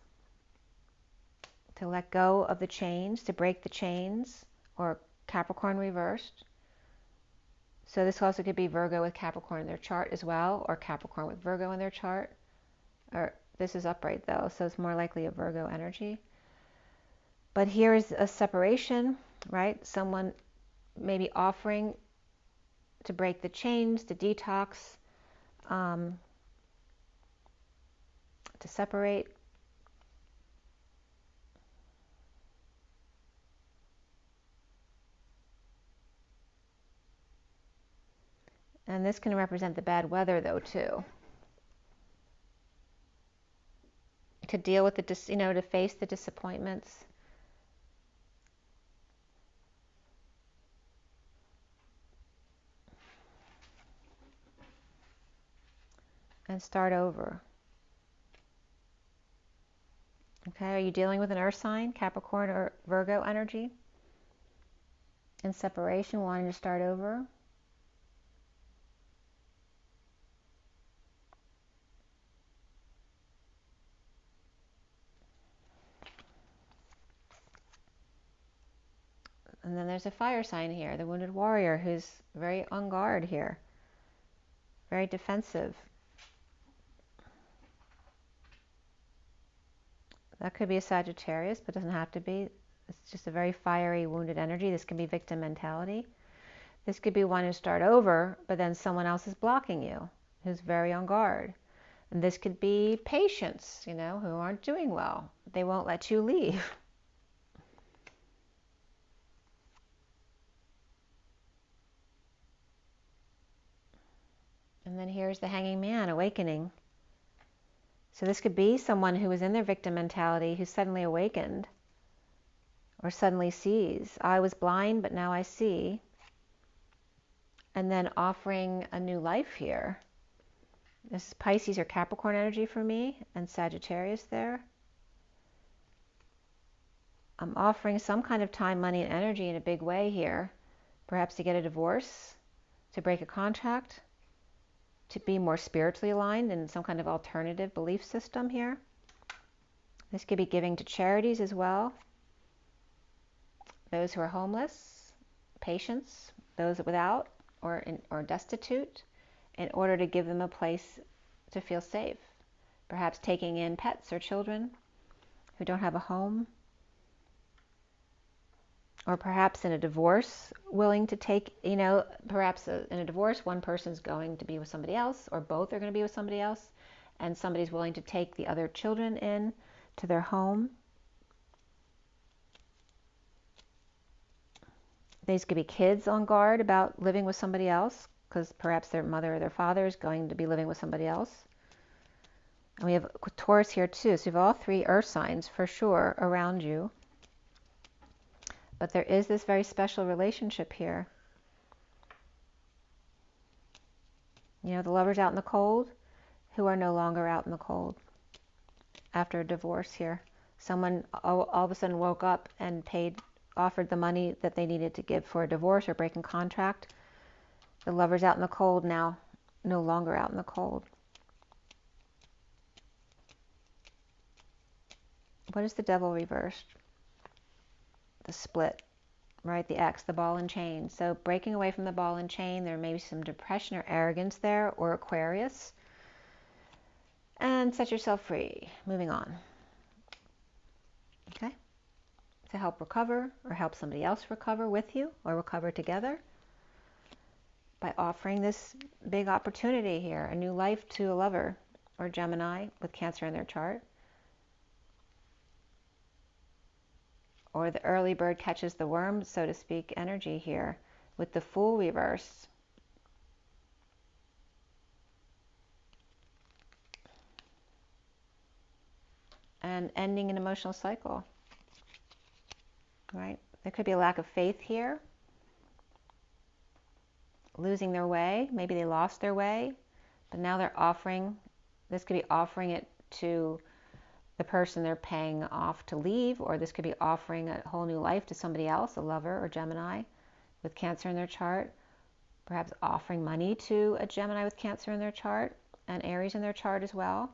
to let go of the chains, to break the chains, or Capricorn reversed. So this also could be Virgo with Capricorn in their chart as well, or Capricorn with Virgo in their chart. Or this is upright though, so it's more likely a Virgo energy. But here is a separation, right? Someone maybe offering to break the chains, to detox, to separate. And this can represent the bad weather though too. To deal with the, to face the disappointments. And start over. Okay, are you dealing with an earth sign, Capricorn or Virgo energy? In separation, wanting to start over? And then there's a fire sign here, the wounded warrior, who's very on guard here, very defensive. That could be a Sagittarius, but doesn't have to be. It's just a very fiery, wounded energy. This can be victim mentality. This could be wanting to start over, but then someone else is blocking you, who's very on guard. And this could be patients, who aren't doing well. They won't let you leave. And then here's the Hanging Man awakening. So this could be someone who was in their victim mentality who suddenly awakened or suddenly sees. I was blind, but now I see. And then offering a new life here. This is Pisces or Capricorn energy for me, and Sagittarius there. I'm offering some kind of time, money, and energy in a big way here. Perhaps to get a divorce, to break a contract, to be more spiritually aligned in some kind of alternative belief system here. This could be giving to charities as well. Those who are homeless, patients, those without or destitute, in order to give them a place to feel safe. Perhaps taking in pets or children who don't have a home. Or perhaps in a divorce, willing to take, perhaps in a divorce, one person's going to be with somebody else, or both are going to be with somebody else, and somebody's willing to take the other children in to their home. These could be kids on guard about living with somebody else, because perhaps their mother or their father is going to be living with somebody else. And we have Taurus here too, so you have all three earth signs for sure around you. But there is this very special relationship here. The lovers out in the cold who are no longer out in the cold after a divorce here. Someone all of a sudden woke up and offered the money that they needed to give for a divorce or breaking contract. The lovers out in the cold now no longer out in the cold. What is the Devil reversed? The split, right? The X, the ball and chain. So breaking away from the ball and chain, there may be some depression or arrogance there, or Aquarius. And set yourself free. Moving on. Okay? To help recover, or help somebody else recover with you, or recover together, by offering this big opportunity here, a new life to a lover, or Gemini with Cancer in their chart. Or the early bird catches the worm, so to speak, energy here with the Fool reverse. And ending an emotional cycle, right? There could be a lack of faith here, losing their way. Maybe they lost their way, but now they're offering, this could be offering it to the person they're paying off to leave, or this could be offering a whole new life to somebody else, a lover or Gemini with Cancer in their chart. Perhaps offering money to a Gemini with Cancer in their chart and Aries in their chart as well.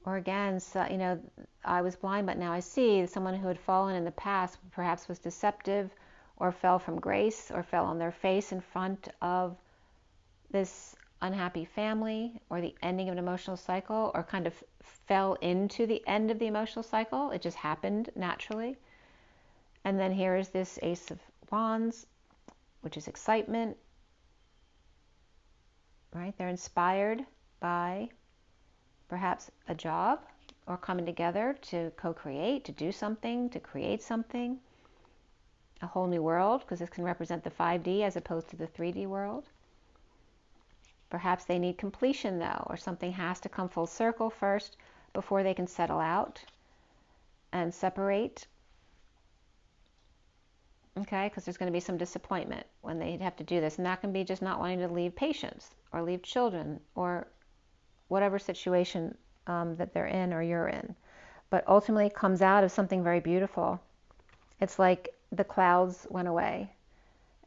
Or again, so, I was blind, but now I see. Someone who had fallen in the past perhaps was deceptive, or fell from grace, or fell on their face in front of this unhappy family, or the ending of an emotional cycle, or kind of fell into the end of the emotional cycle. It just happened naturally. And then here is this Ace of Wands, which is excitement, right? They're inspired by perhaps a job, or coming together to co-create, to do something, to create something, a whole new world, because this can represent the 5D as opposed to the 3D world. Perhaps they need completion though, or something has to come full circle first before they can settle out and separate. Okay, because there's going to be some disappointment when they have to do this. And that can be just not wanting to leave patients, or leave children, or whatever situation that they're in or you're in. But ultimately it comes out of something very beautiful. It's like the clouds went away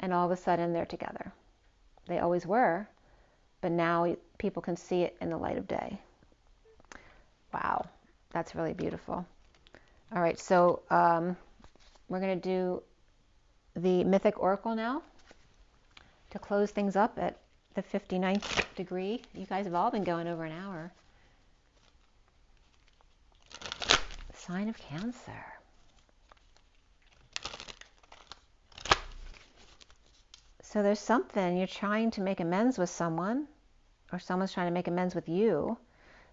and all of a sudden they're together. They always were, but now people can see it in the light of day. Wow, that's really beautiful. All right, so we're going to do the Mythic Oracle now to close things up at the 59th degree. You guys have all been going over an hour. Sign of Cancer. So there's something, you're trying to make amends with someone, or someone's trying to make amends with you,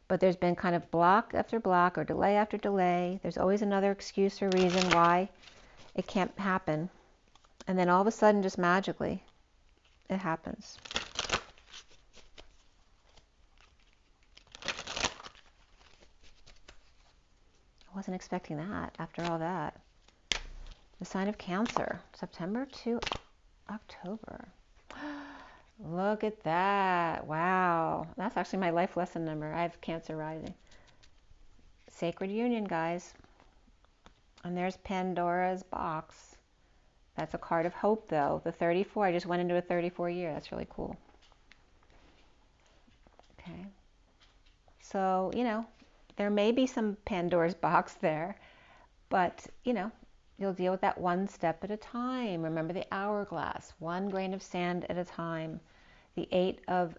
but there's been kind of block after block, or delay after delay. There's always another excuse or reason why it can't happen. And then all of a sudden, just magically, it happens. wasn't expecting that after all that. The sign of Cancer, September to October. Look at that. Wow. That's actually my life lesson number. I have Cancer rising. Sacred Union, guys. And there's Pandora's box. That's a card of hope, though. The 34, I just went into a 34 year. That's really cool. Okay. So, you know, there may be some Pandora's box there, but, you know, you'll deal with that one step at a time. Remember the hourglass, one grain of sand at a time. The 8 of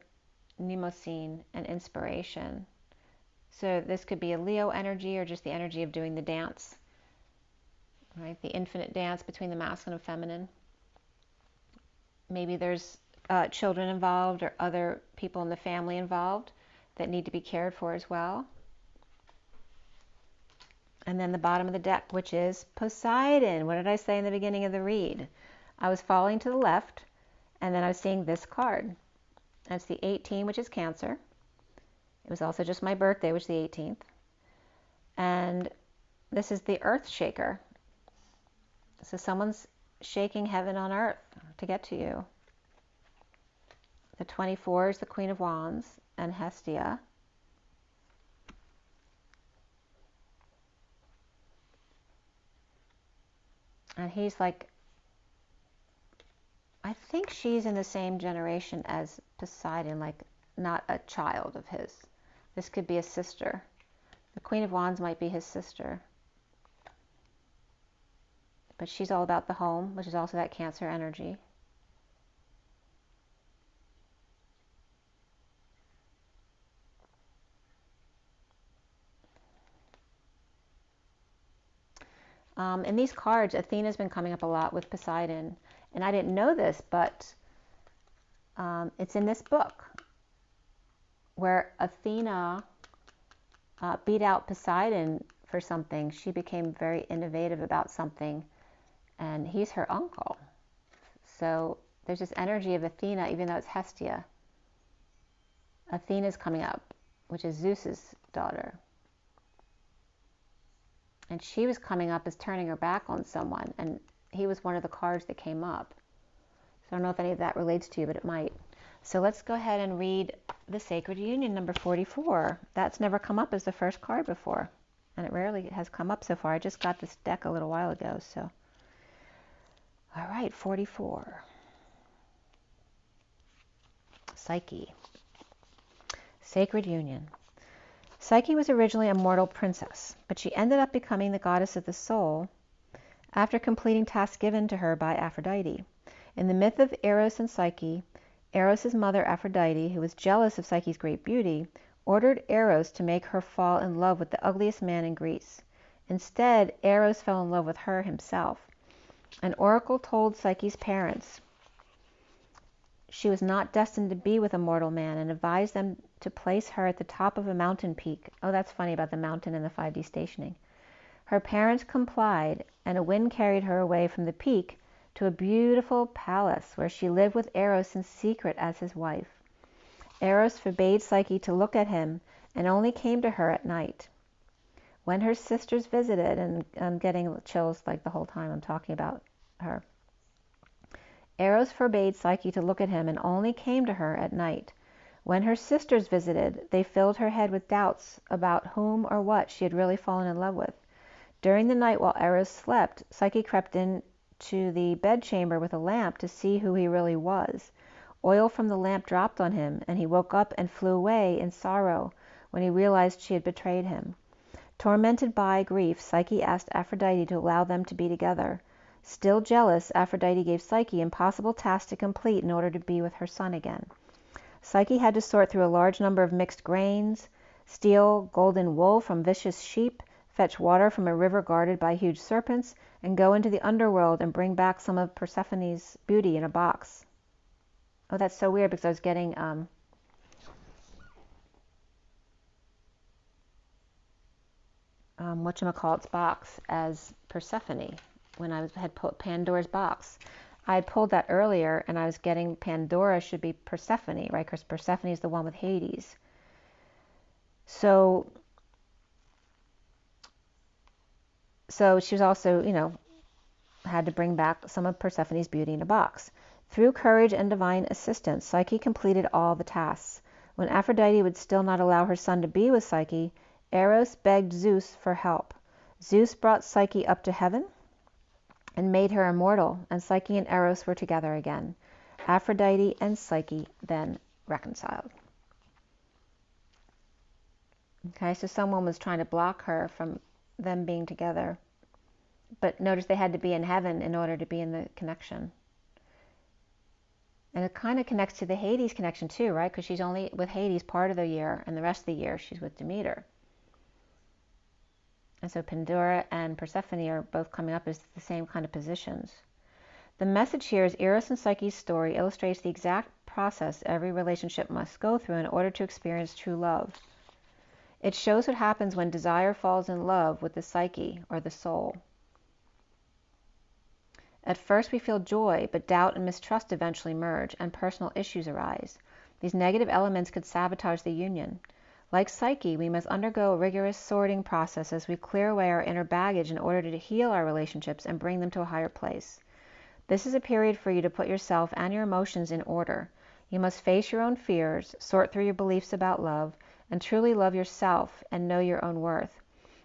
mnemosyne and inspiration. So this could be a Leo energy or just the energy of doing the dance, right? The infinite dance between the masculine and feminine. Maybe there's children involved or other people in the family involved that need to be cared for as well. And then the bottom of the deck, which is Poseidon. What did I say in the beginning of the read? I was falling to the left, and then I was seeing this card. That's the 18, which is Cancer. It was also just my birthday, which is the 18th. And this is the Earth Shaker. So someone's shaking heaven on earth to get to you. The 24 is the Queen of Wands and Hestia. And he's like, I think she's in the same generation as Poseidon, like not a child of his. This could be a sister. The Queen of Wands might be his sister. But she's all about the home, which is also that Cancer energy. In these cards, Athena's been coming up a lot with Poseidon. And I didn't know this, but it's in this book where Athena beat out Poseidon for something. She became very innovative about something, and he's her uncle. So there's this energy of Athena, even though it's Hestia. Athena's coming up, which is Zeus's daughter. And she was coming up as turning her back on someone, and he was one of the cards that came up. So I don't know if any of that relates to you, but it might. So let's go ahead and read the Sacred Union, number 44. That's never come up as the first card before, and it rarely has come up so far. I just got this deck a little while ago, so. All right, 44. Psyche. Sacred Union. Psyche was originally a mortal princess, but she ended up becoming the goddess of the soul after completing tasks given to her by Aphrodite. In the myth of Eros and Psyche, Eros' mother Aphrodite, who was jealous of Psyche's great beauty, ordered Eros to make her fall in love with the ugliest man in Greece. Instead, Eros fell in love with her himself. An oracle told Psyche's parents she was not destined to be with a mortal man and advised them to place her at the top of a mountain peak. Oh, that's funny about the mountain and the 5D stationing. Her parents complied, and a wind carried her away from the peak to a beautiful palace where she lived with Eros in secret as his wife. Eros forbade Psyche to look at him and only came to her at night. When her sisters visited, and I'm getting chills like the whole time I'm talking about her, Eros forbade Psyche to look at him and only came to her at night. When her sisters visited, they filled her head with doubts about whom or what she had really fallen in love with. During the night while Eros slept, Psyche crept into the bedchamber with a lamp to see who he really was. Oil from the lamp dropped on him, and he woke up and flew away in sorrow when he realized she had betrayed him. Tormented by grief, Psyche asked Aphrodite to allow them to be together. Still jealous, Aphrodite gave Psyche impossible tasks to complete in order to be with her son again. Psyche had to sort through a large number of mixed grains, steal golden wool from vicious sheep, fetch water from a river guarded by huge serpents, and go into the underworld and bring back some of Persephone's beauty in a box. Oh, that's so weird because I was getting whatchamacallit's box as Persephone when I had put Pandora's box. I had pulled that earlier, and I was getting Pandora should be Persephone, right? Because Persephone is the one with Hades. So So she was also, had to bring back some of Persephone's beauty in a box. Through courage and divine assistance, Psyche completed all the tasks. When Aphrodite would still not allow her son to be with Psyche, Eros begged Zeus for help. Zeus brought Psyche up to heaven and made her immortal, and Psyche and Eros were together again. Aphrodite and Psyche then reconciled. Okay, so someone was trying to block her from them being together. But notice they had to be in heaven in order to be in the connection. And it kind of connects to the Hades connection too, right? Because she's only with Hades part of the year, and the rest of the year she's with Demeter. And so Pandora and Persephone are both coming up as the same kind of positions. The message here is Eros and Psyche's story illustrates the exact process every relationship must go through in order to experience true love. It shows what happens when desire falls in love with the psyche or the soul. At first we feel joy, but doubt and mistrust eventually merge, and personal issues arise. These negative elements could sabotage the union. Like Psyche, we must undergo a rigorous sorting process as we clear away our inner baggage in order to heal our relationships and bring them to a higher place. This is a period for you to put yourself and your emotions in order. You must face your own fears, sort through your beliefs about love, and truly love yourself and know your own worth.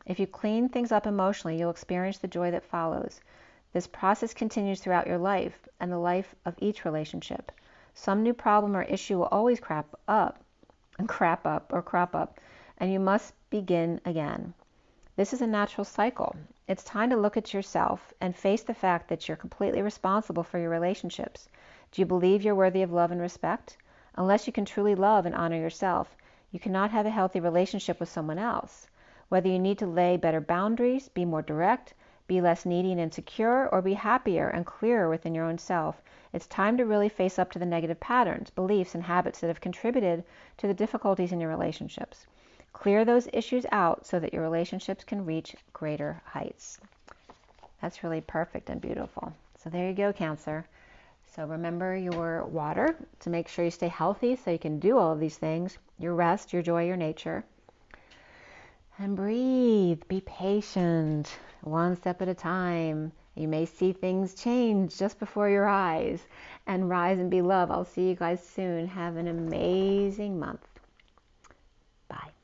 If you clean things up emotionally, you'll experience the joy that follows. This process continues throughout your life and the life of each relationship. Some new problem or issue will always crop up, and you must begin again. This is a natural cycle. It's time to look at yourself and face the fact that you're completely responsible for your relationships. Do you believe you're worthy of love and respect? Unless you can truly love and honor yourself, you cannot have a healthy relationship with someone else. Whether you need to lay better boundaries, be more direct, be less needy and insecure, or be happier and clearer within your own self, it's time to really face up to the negative patterns, beliefs, and habits that have contributed to the difficulties in your relationships. Clear those issues out so that your relationships can reach greater heights. That's really perfect and beautiful. So there you go, Cancer. So remember your water to make sure you stay healthy so you can do all of these things, your rest, your joy, your nature. And breathe. Be patient. One step at a time. You may see things change just before your eyes. And rise and be love. I'll see you guys soon. Have an amazing month. Bye.